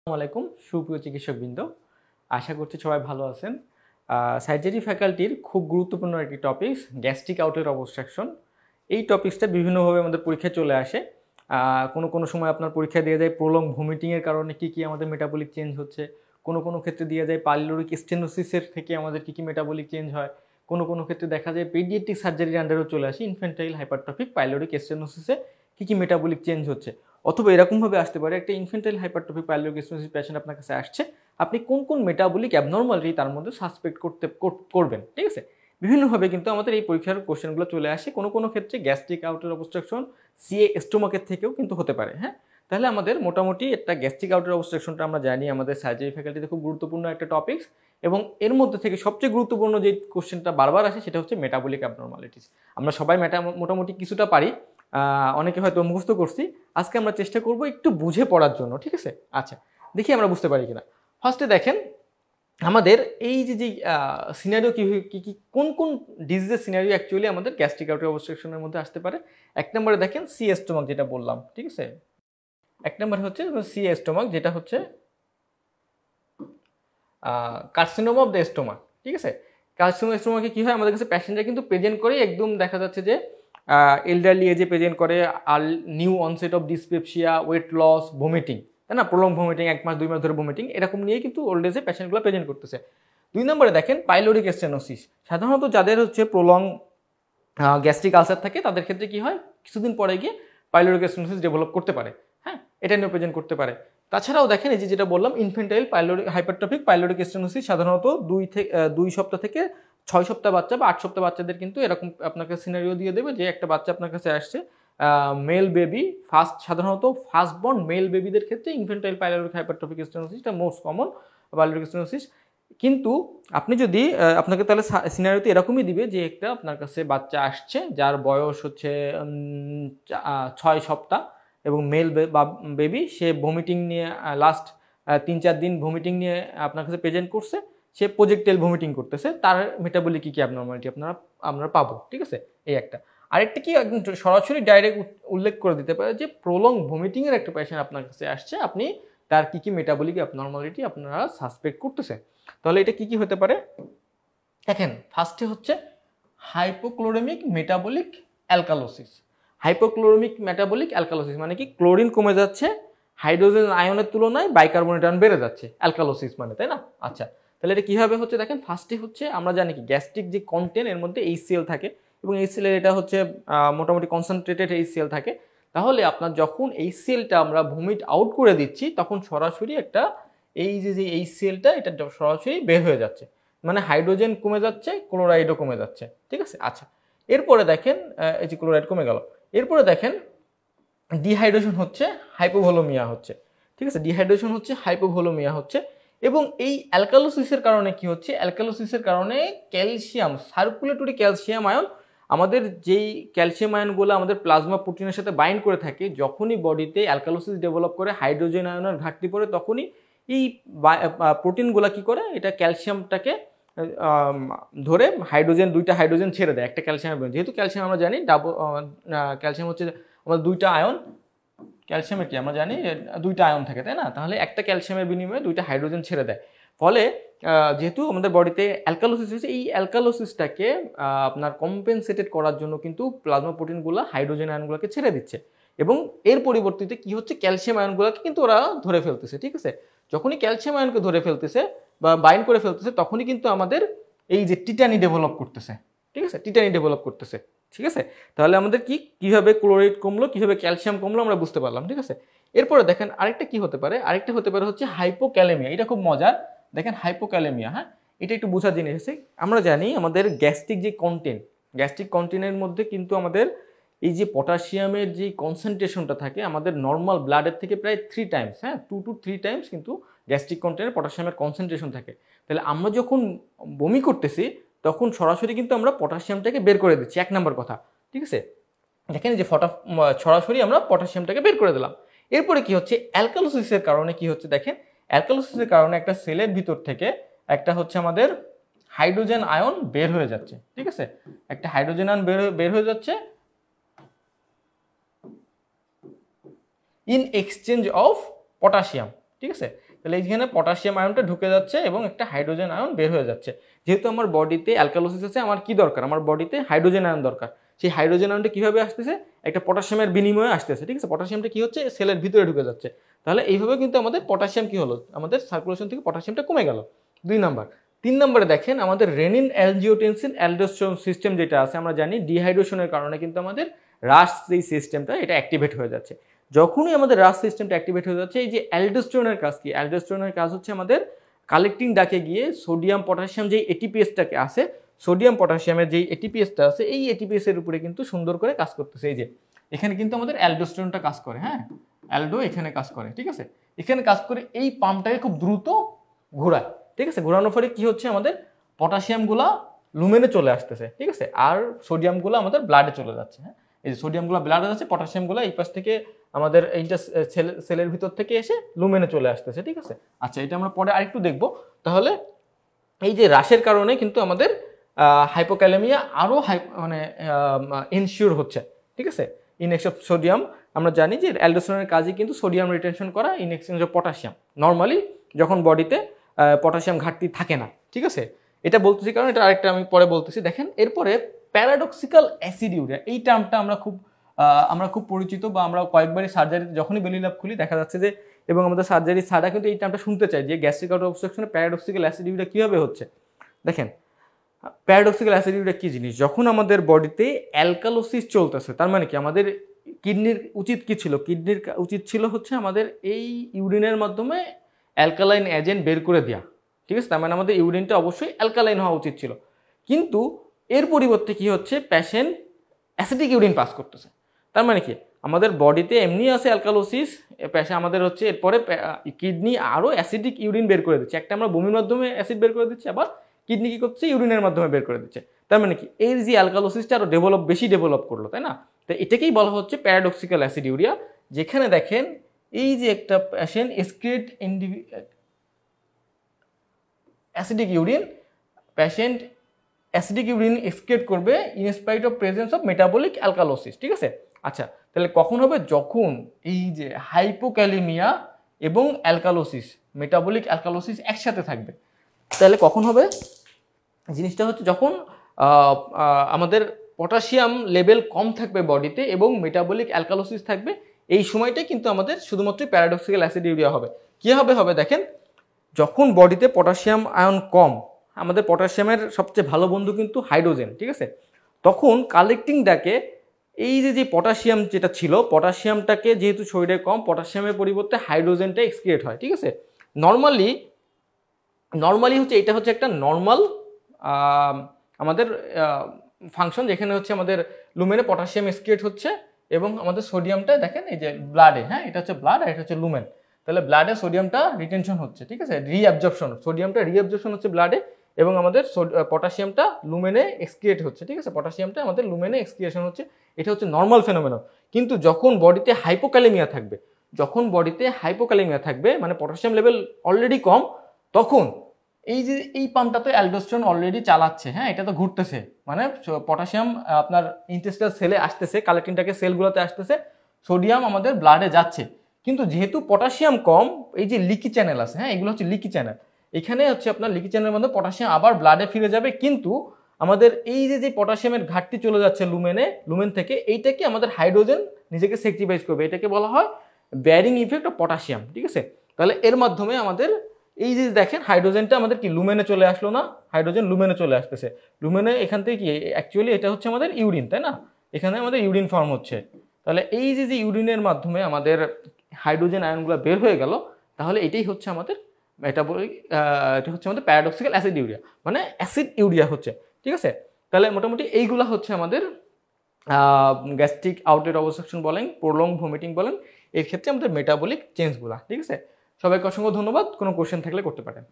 আসসালামাইকুম সুপ্রিয় চিকিৎসকবৃন্দ, আশা করছি সবাই ভালো আছেন। সার্জারি ফ্যাকাল্টির খুব গুরুত্বপূর্ণ একটি টপিকস গ্যাস্ট্রিক আউটের অবস্ট্রাকশন। এই টপিক্সটা বিভিন্নভাবে আমাদের পরীক্ষায় চলে আসে। কোনো সময় আপনার পরীক্ষা দিয়ে যায় প্রলং ভমিটিংয়ের কারণে কী আমাদের মেটাবলিক চেঞ্জ হচ্ছে, কোনো ক্ষেত্রে দিয়ে যায় পাইলোরিক স্টেনোসিসের থেকে আমাদের কী মেটাবলিক চেঞ্জ হয়, কোনো ক্ষেত্রে দেখা যায় পেডিয়াট্রিক সার্জারির আন্ডারেও চলে আসে ইনফ্যান্টাইল হাইপারট্রফিক পাইলোরিক স্টেনোসিসে কী মেটাবলিক চেঞ্জ হচ্ছে। অথবা এরকমভাবে আসতে পারে একটা infantile hypertrophic pyloric stenosis patient আপনার কাছে আসছে, আপনি কোন মেটাবলিক অ্যাবনর্মালিটি তার মধ্যে সাসপেক্ট করবেন, ঠিক আছে। বিভিন্নভাবে কিন্তু আমাদের এই পরীক্ষার কোশ্চেনগুলো চলে আসে। কোনো ক্ষেত্রে গ্যাস্ট্রিক আউটের অবস্ট্রাকশন সিএ স্টোমাকের থেকেও কিন্তু হতে পারে। হ্যাঁ, তাহলে আমাদের মোটামুটি একটা গ্যাস্ট্রিক আউটের অবস্ট্রাকশনটা আমরা জানি আমাদের সার্জারি ফ্যাকাল্টিতে খুব গুরুত্বপূর্ণ একটা টপিকস, এবং এর মধ্যে থেকে সবচেয়ে গুরুত্বপূর্ণ যে কোশ্চেনটা বারবার আসে সেটা হচ্ছে মেটাবলিক অ্যাবনর্মালিটিস। আমরা সবাই মোটামুটি কিছুটা পারি, অনেকে হয়তো মুখস্থ করছি। আজকে আমরা চেষ্টা করব একটু বুঝে পড়ার জন্য, ঠিক আছে। আচ্ছা, দেখি আমরা বুঝতে পারি কিনা। ফার্স্টে দেখেন আমাদের এই যে সিনারিও কোন ডিজিজের সিনারিও অ্যাকচুয়ালি আমাদের গ্যাস্ট্রিক আউটের অবস্ট্রাকশনের মধ্যে আসতে পারে। এক নম্বরে দেখেন সি স্টোমাক, যেটা বললাম, ঠিক আছে। এক নম্বরে হচ্ছে সি স্টোমাক, যেটা হচ্ছে কার্সিনোমা অফ দ্য স্টোমাক, ঠিক আছে। কার্সিনোমা স্টোমাকে কি হয়, আমাদের কাছে প্যাসেঞ্জার কিন্তু প্রেজেন্ট করে একদম দেখা যাচ্ছে যে এলডারলি এজে প্রেজেন্ট করে, আর new onset of dyspepsia, weight loss, vomiting, তাই না, প্রলং ভমিটিং, 1 মাস 2 মাস ধরে ভমিটিং, এরকম নিয়ে কিন্তু ওল্ড এজে পেশেন্টগুলো প্রেজেন্ট করতেছে। 2 নম্বরে দেখেন পাইলোরিক স্টেনোসিস। সাধারণত যাদের হচ্ছে প্রলং গ্যাস্ট্রিক আলসার থাকে তাদের ক্ষেত্রে কি হয়, কিছুদিন পরে গিয়ে পাইলোরিক স্টেনোসিস ডেভেলপ করতে পারে। হ্যাঁ, এটা নিয়ে প্রেজেন্ট করতে পারে। তাছাড়াও দেখেন এই যেটা বললাম ইনফ্যান্টাইল হাইপারট্রফিক পাইলোরিক স্টেনোসিস, সাধারণত 2 সপ্তাহ থেকে 6 সপ্তাহ বাচ্চা বা 8 সপ্তাহ বাচ্চাদের কিন্তু এরকম আপনাকে সিনারিও দিয়ে দেবে যে একটা বাচ্চা আপনার কাছে আসছে, মেল বেবি, সাধারণত ফার্স্ট বর্ন মেল বেবিদের ক্ষেত্রে ইনফ্যান্টাইল পাইলোরিক হাইপারট্রফিক স্টেনোসিসটা মোস্ট কমন পাইলোরিক স্টেনোসিস। কিন্তু আপনি যদি আপনাকে তাহলে সিনারিওতে এরকমই দিবে যে একটা আপনার কাছে বাচ্চা আসছে যার বয়স হচ্ছে 6 সপ্তাহ এবং মেল বেবি, সে ভমিটিং নিয়ে লাস্ট 3-4 দিন ভমিটিং নিয়ে আপনার কাছে প্রেজেন্ট করছে, সে প্রজেক্টাইল ভমিটিং করতেছে, তার মেটাবলিক কী অ্যাবনর্মালিটি আমরা পাবো, ঠিক আছে। এই একটা। আরেকটা কি একদম সরাসরি ডাইরেক্ট উল্লেখ করে দিতে পারে যে প্রলং ভমিটিংয়ের একটা পেশেন্ট আপনার কাছে আসছে, আপনি তার কী মেটাবলিক অ্যাবনর্মালিটি আপনারা সাসপেক্ট করতেছে। তাহলে এটা কি হতে পারে দেখেন, ফার্স্টে হচ্ছে হাইপোক্লোরেমিক মেটাবলিক অ্যালকালোসিস। হাইপোক্লোরেমিক মেটাবলিক অ্যালকালোসিস মানে কি, ক্লোরিন কমে যাচ্ছে, হাইড্রোজেন আয়নের তুলনায় বাইকার্বনেট আয়ন বেড়ে যাচ্ছে, অ্যালকালোসিস মানে, তাই না। আচ্ছা, তাহলে এটা কিভাবে হচ্ছে দেখেন, ফার্স্টে হচ্ছে আমরা জানি কি গ্যাস্ট্রিক যে কন্টেন্ট এর মধ্যে HCl থাকে, এবং HCl এর এটা হচ্ছে মোটামুটি কনসেন্ট্রেটেড HCl থাকে। তাহলে আপনার যখন HClটা আমরা ভমিট আউট করে দিচ্ছি তখন সরাসরি একটা এই যে HClটা এটা সরাসরি বের হয়ে যাচ্ছে, মানে হাইড্রোজেন কমে যাচ্ছে, ক্লোরাইডও কমে যাচ্ছে, ঠিক আছে। আচ্ছা, এরপরে দেখেন এই যে ক্লোরাইড কমে গেল, এরপরে দেখেন ডিহাইড্রেশন হচ্ছে, হাইপোভোলোমিয়া হচ্ছে, ঠিক আছে। ডিহাইড্রেশন হচ্ছে, হাইপোভোলোমিয়া হচ্ছে, এবং এই অ্যালকালোসিসের কারণে কি হচ্ছে, অ্যালকালোসিসের কারণে ক্যালসিয়াম, সার্কুলেটরি ক্যালসিয়াম আয়ন, আমাদের যেই ক্যালসিয়াম আয়নগুলো আমাদের প্লাজমা প্রোটিনের সাথে বাইন্ড করে থাকে, যখনই বডিতে অ্যালকালোসিস ডেভেলপ করে হাইড্রোজেন আয়নের ঘাটতি পড়ে, তখনই এই প্রোটিনগুলো কি করে, এটা ক্যালসিয়ামটাকে ধরে দুইটা হাইড্রোজেন ছেড়ে দেয় একটা ক্যালসিয়ামের, যেহেতু ক্যালসিয়াম আমরা জানি ক্যালসিয়াম হচ্ছে আমাদের দুইটা আয়ন, ক্যালসিয়ামে কি আমরা জানি দুইটা আয়ন থাকে, তাই না। তাহলে একটা ক্যালসিয়ামের বিনিময়ে দুইটা হাইড্রোজেন ছেড়ে দেয়, ফলে যেহেতু আমাদের বডিতে অ্যালকালোসিস হয়েছে, এই অ্যালকালোসিসটাকে আপনার কম্পেনসেটেড করার জন্য কিন্তু প্লাজমা প্রোটিনগুলো হাইড্রোজেন আয়নগুলোকে ছেড়ে দিচ্ছে, এবং এর পরিবর্তিতে কি হচ্ছে, ক্যালসিয়াম আয়নগুলোকে কিন্তু ওরা ধরে ফেলতেছে, ঠিক আছে। যখনই ক্যালসিয়াম আয়নকে ধরে ফেলতেছে বা বাইন্ড করে ফেলতেছে, তখনই কিন্তু আমাদের এই যে টিটানি ডেভেলপ করতেছে, ঠিক আছে, টিটানি ডেভেলপ করতেছে, ঠিক আছে। তাহলে আমাদের কিভাবে ক্লোরাইড কমলো, কিভাবে ক্যালসিয়াম কমলো আমরা বুঝতে পারলাম, ঠিক আছে। এরপরে দেখেন আরেকটা কি হতে পারে, আরেকটা হতে পারে হচ্ছে হাইপোক্যালেমিয়া। এটা খুব মজার, দেখেন হাইপোক্যালেমিয়া। হ্যাঁ, এটা একটু বোঝার জিনিস আছে। আমরা জানি আমাদের গ্যাস্ট্রিক কন্টেন্টের মধ্যে কিন্তু আমাদের এই যে পটাশিয়ামের যে কনসেন্ট্রেশনটা থাকে আমাদের নর্মাল ব্লাডের থেকে প্রায় 3 টাইমস, হ্যাঁ 2 to 3 টাইমস কিন্তু গ্যাস্ট্রিক কন্টেন্টে পটাশিয়ামের কনসেন্ট্রেশন থাকে। তাহলে আমরা যখন বমি করতেছি তখন সরাসরি কিন্তু আমরা পটাশিয়ামটাকে বের করে দিচ্ছি, 1 নম্বর কথা, ঠিক আছে। দেখেন যে সরাসরি আমরা পটাশিয়ামটাকে বের করে দিলাম। এরপরে কি হচ্ছে, অ্যালকালোসিসের কারণে কি হচ্ছে দেখেন, অ্যালকালোসিসের কারণে একটা সেলের ভিতর থেকে একটা হচ্ছে আমাদের হাইড্রোজেন আয়ন বের হয়ে যাচ্ছে, ঠিক আছে। একটা হাইড্রোজেন আয়ন বের হয়ে যাচ্ছে ইন এক্সচেঞ্জ অফ পটাশিয়াম, ঠিক আছে। তাহলে এইখানে পটাশিয়াম আয়নটা ঢুকে যাচ্ছে এবং একটা হাইড্রোজেন আয়ন বের হয়ে যাচ্ছে। যেহেতু আমার বডিতে অ্যালকালোসিস আছে, আমার কি দরকার, আমার বডিতে হাইড্রোজেন আয়ন দরকার। সেই হাইড্রোজেন আয়নটা কিভাবে আসতেছে, একটা পটাশিয়ামের বিনিময়ে আসতেছে, ঠিক আছে। পটাশিয়ামটা কি হচ্ছে, সেলের ভিতরে ঢুকে যাচ্ছে। তাহলে এইভাবে কিন্তু আমাদের পটাশিয়াম কি হলো, আমাদের সার্কুলেশন থেকে পটাশিয়ামটা কমে গেল। 2 নাম্বার। 3 নম্বরে দেখেন আমাদের রেনিন অ্যালজিওটেনসিন অ্যালডোস্টেরন সিস্টেম যেটা আছে, আমরা জানি ডিহাইড্রেশনের কারণে কিন্তু আমাদের রাশ যেই সিস্টেমটা এটা অ্যাক্টিভেট হয়ে যাচ্ছে। যখনই আমাদের রাশ সিস্টেমটা অ্যাক্টিভেট হয়ে যাচ্ছে, এই যে অ্যালডোস্টেরনের কাজ কি, অ্যালডোস্টেরনের কাজ হচ্ছে আমাদের কালেক্টিং ডাকে গিয়ে সোডিয়াম পটাশিয়াম যেই এটিপিএসটাকে আছে, সোডিয়াম পটাশিয়ামের যেই এটিপিএসটা আছে, এই এটিপিএস এর উপরে কিন্তু সুন্দর করে কাজ করতেছে। এই যে এখানে কিন্তু আমাদের অ্যালডোস্টেরনটা কাজ করে, হ্যাঁ অ্যালডো এখানে কাজ করে, ঠিক আছে। এখানে কাজ করে এই পাম্পটাকে খুব দ্রুত ঘোরায়, ঠিক আছে। ঘোরানোর ফলে কি হচ্ছে, আমাদের পটাশিয়ামগুলা লুমেনে চলে আসতেছে, ঠিক আছে, আর সোডিয়ামগুলো আমাদের ব্লাডে চলে যাচ্ছে। হ্যাঁ, এই যে সোডিয়ামগুলো ব্লাডে যাচ্ছে, পটাশিয়ামগুলো এই পাশ থেকে আমাদের এইটা সেলের ভিতর থেকে এসে লুমেনে চলে আসতেছে, ঠিক আছে। আচ্ছা, এটা আমরা পরে আরেকটু দেখবো। তাহলে এই যে হ্রাসের কারণে কিন্তু আমাদের হাইপোক্যালেমিয়া আরও মানে ইনশিওর হচ্ছে, ঠিক আছে। ইন এক্সচেঞ্জ অফ সোডিয়াম, আমরা জানি যে অ্যালডোস্টেরনের কাজই কিন্তু সোডিয়াম রিটেনশন করা in exchange of potassium, normally যখন বডিতে পটাশিয়াম ঘাটতি থাকে না, ঠিক আছে। এটা বলতেছি কারণ এটা আরেকটা আমি পরে বলতেছি। দেখেন এরপরে প্যারাডক্সিক্যাল অ্যাসিডিউরিয়া, এই টার্মটা আমরা খুব পরিচিত, বা আমরা কয়েকবারই সার্জারিতে যখনই বেলি ল্যাব খুলি দেখা যাচ্ছে যে, এবং আমাদের সার্জারি ছাড়া কিন্তু এই টার্মটা শুনতে চাই যে গ্যাস্ট্রিক আউট অবস্ট্রাকশনে প্যারাডক্সিক্যাল অ্যাসিডিউরিয়া কীভাবে হচ্ছে। দেখেন প্যারাডক্সিক্যাল অ্যাসিডিউরিয়া কি জিনিস, যখন আমাদের বডিতে অ্যালকালোসিস চলতেছে, তার মানে কি আমাদের কিডনির উচিত কি ছিল, কিডনির উচিত ছিল হচ্ছে আমাদের এই ইউরিনের মাধ্যমে অ্যালকালাইন এজেন্ট বের করে দেওয়া, ঠিক আছে। তার মানে আমাদের ইউরিনটা অবশ্যই অ্যালকালাইন হওয়া উচিত ছিল, কিন্তু এর পরিবর্তে কি হচ্ছে, পেশেন্ট অ্যাসিডিক ইউরিন পাস করতেছে। তার মানে কি আমাদের বডিতে এমনি আছে অ্যালকালোসিস, আমাদের হচ্ছে এরপরে কিডনি আরও অ্যাসিডিক ইউরিন বের করে দিচ্ছে। একটা আমরা বমির মাধ্যমে অ্যাসিড বের করে দিচ্ছি, আবার কিডনি কি করছে, ইউরিনের মাধ্যমে বের করে দিচ্ছে। তার মানে কি এই যে অ্যালকালোসিসটা আরও বেশি ডেভেলপ করলো, তাই না। তো এটাকেই বলা হচ্ছে প্যারাডক্সিক্যাল অ্যাসিডিউরিয়া। যেখানে দেখেন এই যে একটা patient excrete acidic urine, patient acidic urine excrete করবে in spite of presence of metabolic alkalosis, ঠিক আছে। আচ্ছা, তাহলে কখন হবে, যখন এই যে হাইপোক্যালেমিয়া এবং অ্যালকালোসিস, মেটাবলিক অ্যালকালোসিস একসাথে থাকবে। তাহলে কখন হবে, জিনিসটা হচ্ছে যখন আমাদের পটাশিয়াম লেভেল কম থাকবে বডিতে এবং মেটাবলিক অ্যালকালোসিস থাকবে, এই সময়টাই কিন্তু আমাদের শুধুমাত্র প্যারাডক্সিক্যাল অ্যাসিডিউরিয়া হবে। কীভাবে হবে দেখেন, যখন বডিতে পটাশিয়াম আয়ন কম, আমাদের পটাশিয়ামের সবচেয়ে ভালো বন্ধু কিন্তু হাইড্রোজেন, ঠিক আছে, তখন কালেক্টিং ডাকে এই যে পটাশিয়াম যেটা ছিল, পটাশিয়ামটাকে যেহেতু শরীরে কম, পটাশিয়ামের পরিবর্তে হাইড্রোজেনটা এক্সক্রিয়েট হয়, ঠিক আছে। নর্মালি হচ্ছে এটা হচ্ছে একটা নর্মাল আমাদের ফাংশন, যেখানে হচ্ছে আমাদের লুমেনে পটাশিয়াম এক্সক্রিয়েট হচ্ছে এবং আমাদের সোডিয়ামটা দেখেন এই যে ব্লাডে, হ্যাঁ এটা হচ্ছে ব্লাড আর এটা হচ্ছে লুমেন। তাহলে ব্লাডে সোডিয়ামটা রিটেনশন হচ্ছে, ঠিক আছে, রিঅ্যাবজর্পশন, সোডিয়ামটা রিঅ্যাবজর্পশন হচ্ছে ব্লাডে, এবং আমাদের পটাশিয়ামটা লুমেনে এক্সক্রিয়েট হচ্ছে, ঠিক আছে, পটাশিয়ামটা আমাদের লুমেনে এক্সক্রিয়েশন হচ্ছে। এটা হচ্ছে নর্মাল ফেনোমেনন। কিন্তু যখন বডিতে হাইপোক্যালেমিয়া থাকবে, মানে পটাশিয়াম লেভেল অলরেডি কম, তখন এই যে এই পাম্পটা তো অ্যালডোস্টেরন অলরেডি চালাচ্ছে, হ্যাঁ এটা তো ঘুরতেছে, মানে পটাশিয়াম আপনার ইন্টেস্টাল সেলে আসতেছে, কালেক্টিংটাকে সেলগুলোতে আসতেছে, সোডিয়াম আমাদের ব্লাডে যাচ্ছে। কিন্তু যেহেতু পটাশিয়াম কম, এই যে লিকি চ্যানেল আছে, হ্যাঁ এগুলো হচ্ছে লিকি চ্যানেল, এখানে হচ্ছে আপনার লিকি চ্যানেলের মধ্যে পটাশিয়াম আবার ব্লাডে ফিরে যাবে, কিন্তু আমাদের এই যে পটাশিয়ামের ঘাটতি চলে যাচ্ছে লুমেন থেকে, এইটাকে আমাদের হাইড্রোজেন নিজেকে স্যাক্রিফাইস করবে, এটাকে বলা হয় ব্যারিং ইফেক্ট অফ পটাশিয়াম, ঠিক আছে। তাহলে এর মাধ্যমে আমাদের এই যে দেখেন হাইড্রোজেনটা আমাদের কি লুমেনে চলে আসলো না, হাইড্রোজেন লুমেনে চলে আসতেছে, লুমেনে এখান থেকে কি অ্যাকচুয়ালি এটা হচ্ছে আমাদের ইউরিন, তাই না, এখানে আমাদের ইউরিন ফর্ম হচ্ছে। তাহলে এই যে ইউরিনের মাধ্যমে আমাদের হাইড্রোজেন আয়নগুলো বের হয়ে গেল, তাহলে এটাই হচ্ছে আমাদের মেটাবলিক, এটা হচ্ছে আমাদের প্যারাডক্সিক্যাল অ্যাসিড ইউরিয়া, মানে অ্যাসিড ইউরিয়া হচ্ছে, ঠিক আছে। তাহলে মোটামুটি এইগুলা হচ্ছে আমাদের গ্যাস্ট্রিক আউটলেট অবস্ট্রাকশন বলেন, প্রলং ভমিটিং বলেন, এর ক্ষেত্রে আমাদের মেটাবলিক চেঞ্জগুলা, ঠিক আছে। সবাইকে অসংখ্য ধন্যবাদ, কোনো কোশ্চেন থাকলে করতে পারেন।